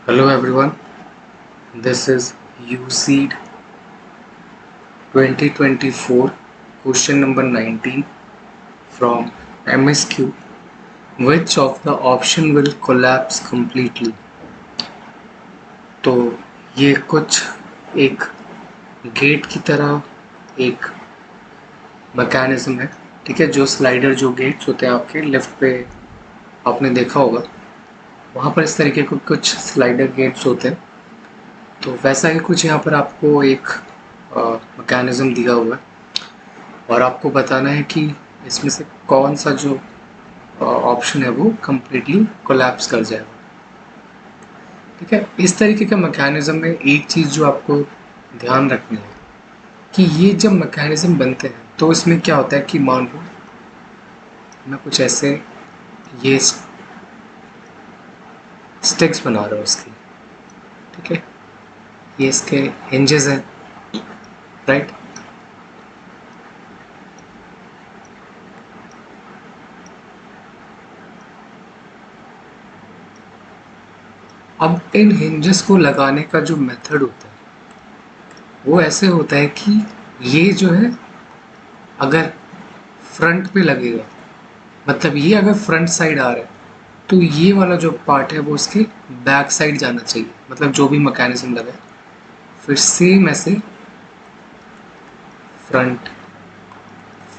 Hello everyone, this is USEED 2024 question number 19 from MSQ. Which of the option will collapse completely? तो ये कुछ एक gate की तरह एक मैकेनिज्म है, ठीक है। जो स्लाइडर जो गेट्स होते हैं आपके लिफ्ट पे आपने देखा होगा, वहाँ पर इस तरीके के कुछ स्लाइडर गेट्स होते हैं। तो वैसा ही कुछ यहाँ पर आपको एक मैकेनिज्म दिया हुआ है और आपको बताना है कि इसमें से कौन सा जो ऑप्शन है वो कम्प्लीटली कोलैप्स कर जाएगा, ठीक है। इस तरीके का मैकेनिज्म में एक चीज़ जो आपको ध्यान रखनी है कि ये जब मैकेनिज्म बनते हैं तो इसमें क्या होता है कि मान लो मैं कुछ ऐसे ये स्टिक्स बना रहा हूँ इसकी, ठीक है। ये इसके हिंजेस हैं, राइट। अब इन हिंजेस को लगाने का जो मेथड होता है वो ऐसे होता है कि ये जो है अगर फ्रंट पे लगेगा, मतलब ये अगर फ्रंट साइड आ रहा है तो ये वाला जो पार्ट है वो उसके बैक साइड जाना चाहिए, मतलब जो भी मैकेनिज्म लगा है। फिर सेम ऐसे फ्रंट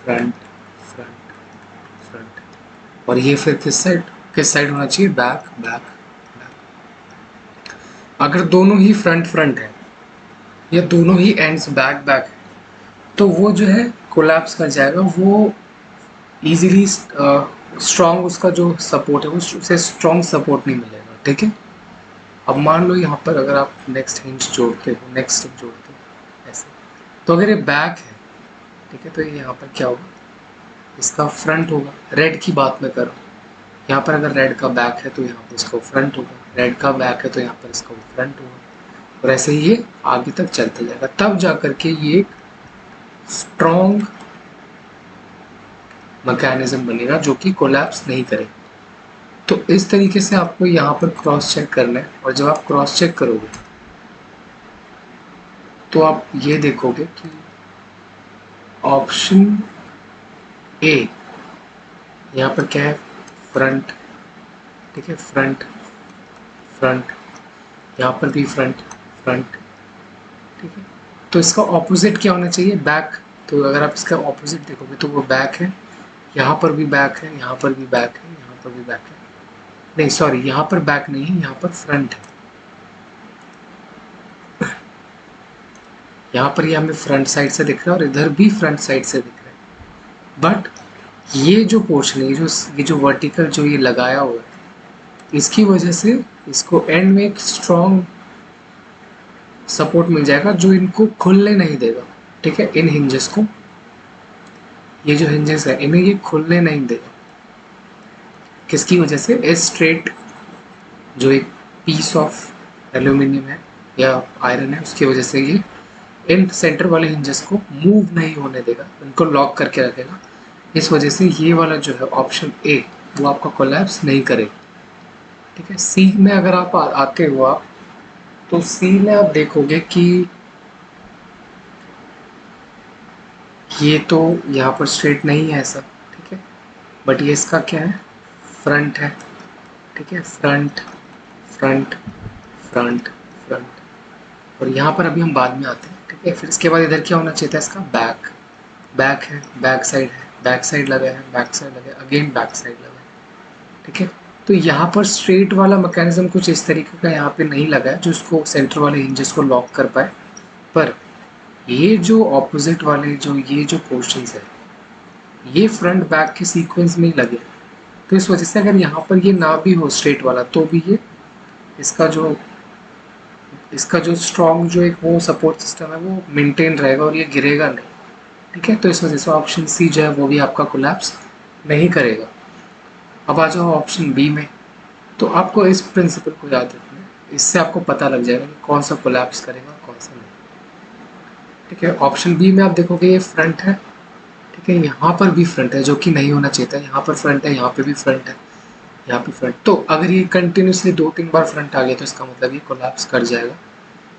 फ्रंट फ्रंट फ्रंट, और ये फिर किस साइड होना चाहिए, बैक बैक बैक। अगर दोनों ही फ्रंट फ्रंट है या दोनों ही एंड्स बैक बैक है तो वो जो है कोलैप्स कर जाएगा। वो इजीली स्ट्रॉन्ग उसका जो सपोर्ट है वो उसे स्ट्रॉन्ग सपोर्ट नहीं मिलेगा, ठीक है। अब मान लो यहाँ पर अगर आप नेक्स्ट हिंज जोड़ते हो, नेक्स्ट स्टिक जोड़ते हो ऐसे, तो अगर ये बैक है, ठीक है, तो ये यहाँ पर क्या होगा, इसका फ्रंट होगा। रेड की बात मैं कर रहा हूँ, यहाँ पर अगर रेड का बैक है तो यहाँ पर इसका फ्रंट होगा, रेड का बैक है तो यहाँ पर इसका फ्रंट होगा, और ऐसे ही ये आगे तक चलता जाएगा। तब जा करके ये एक स्ट्रॉन्ग मैकेनिज्म बनेगा जो कि कोलैप्स नहीं करेगा। तो इस तरीके से आपको यहाँ पर क्रॉस चेक करना है, और जब आप क्रॉस चेक करोगे तो आप ये देखोगे कि ऑप्शन ए यहाँ पर क्या है, फ्रंट, ठीक है, फ्रंट फ्रंट, यहाँ पर भी फ्रंट फ्रंट, ठीक है। तो इसका ऑपोजिट क्या होना चाहिए, बैक। तो अगर आप इसका ऑपोजिट देखोगे तो वो बैक है, यहाँ पर भी बैक है, यहाँ पर भी बैक है, यहाँ पर भी बैक है, नहीं सॉरी, यहाँ पर बैक नहीं है, यहाँ पर फ्रंट है। यहाँ पर ये हमें फ्रंट साइड से दिख रहा है और इधर भी फ्रंट साइड से दिख रहा है। बट ये जो पोर्शन है, ये जो वर्टिकल जो ये लगाया हुआ है, इसकी वजह से इसको एंड में एक स्ट्रॉन्ग सपोर्ट मिल जाएगा जो इनको खुलने नहीं देगा, ठीक है। इन हिंजेस को, ये जो हिंजेस है इन्हें ये खुलने नहीं देगा। किसकी वजह से, ए स्ट्रेट जो एक पीस ऑफ एल्यूमिनियम है या आयरन है उसकी वजह से ये इन सेंटर वाले हिंजेस को मूव नहीं होने देगा, इनको लॉक करके रखेगा। इस वजह से ये वाला जो है ऑप्शन ए वो आपका कोलैप्स नहीं करेगा, ठीक है। सी में अगर आप आते हो आप, तो सी में आप देखोगे कि ये तो यहाँ पर स्ट्रेट नहीं है ऐसा, ठीक है, बट ये इसका क्या है, फ्रंट है, ठीक है, फ्रंट फ्रंट फ्रंट फ्रंट, और यहाँ पर अभी हम बाद में आते हैं, ठीक है। फिर इसके बाद इधर क्या होना चाहिए था, इसका बैक, बैक है, बैक साइड है, बैक साइड लगा है, बैक साइड लगा है, अगेन बैक साइड लगा है, ठीक है। तो यहाँ पर स्ट्रेट वाला मैकेनिज्म कुछ इस तरीके का यहाँ पे नहीं लगा है जो इसको सेंटर वाले हिंजेस को लॉक कर पाए, पर ये जो ऑपोजिट वाले जो ये जो पोर्शंस है ये फ्रंट बैक के सीक्वेंस में ही लगे। तो इस वजह से अगर यहाँ पर ये ना भी हो स्ट्रेट वाला तो भी ये इसका जो स्ट्रॉन्ग जो एक वो सपोर्ट सिस्टम है वो मेंटेन रहेगा और ये गिरेगा नहीं, ठीक है। तो इस वजह से ऑप्शन सी जो है वो भी आपका कोलैप्स नहीं करेगा। अब आ जाओ ऑप्शन बी में। तो आपको इस प्रिंसिपल को याद रखना है, इससे आपको पता लग जाएगा कि कौन सा कोलैप्स करेगा कौन सा नहीं, ठीक है। ऑप्शन बी में आप देखोगे ये फ्रंट है, ठीक है, यहाँ पर भी फ्रंट है जो कि नहीं होना चाहिए था, यहाँ पर फ्रंट है, यहाँ पे भी फ्रंट है, यहाँ पे फ्रंट। तो अगर ये कंटिन्यूसली 2-3 बार फ्रंट आ गया तो इसका मतलब ये कोलैप्स कर जाएगा।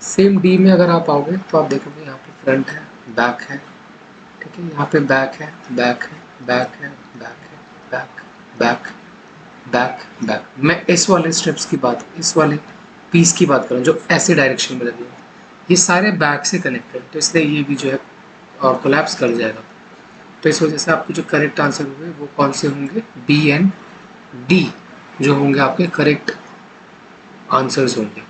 सेम डी में अगर आप आओगे तो आप देखोगे यहाँ पे फ्रंट है, बैक है, ठीक है, यहाँ पे बैक है, बैक है, बैक है, बैक है, बैक, बैक, बैक, बैक। मैं इस वाले स्टेप्स की बात, इस वाले पीस की बात करूँ जो ऐसे डायरेक्शन में लगे हैं, ये सारे बैक से कनेक्टेड, तो इसलिए ये भी जो है और कोलैप्स कर जाएगा। तो इस वजह से आपके जो करेक्ट आंसर होंगे वो कौन से होंगे, बी एंड डी जो होंगे आपके करेक्ट आंसर्स होंगे।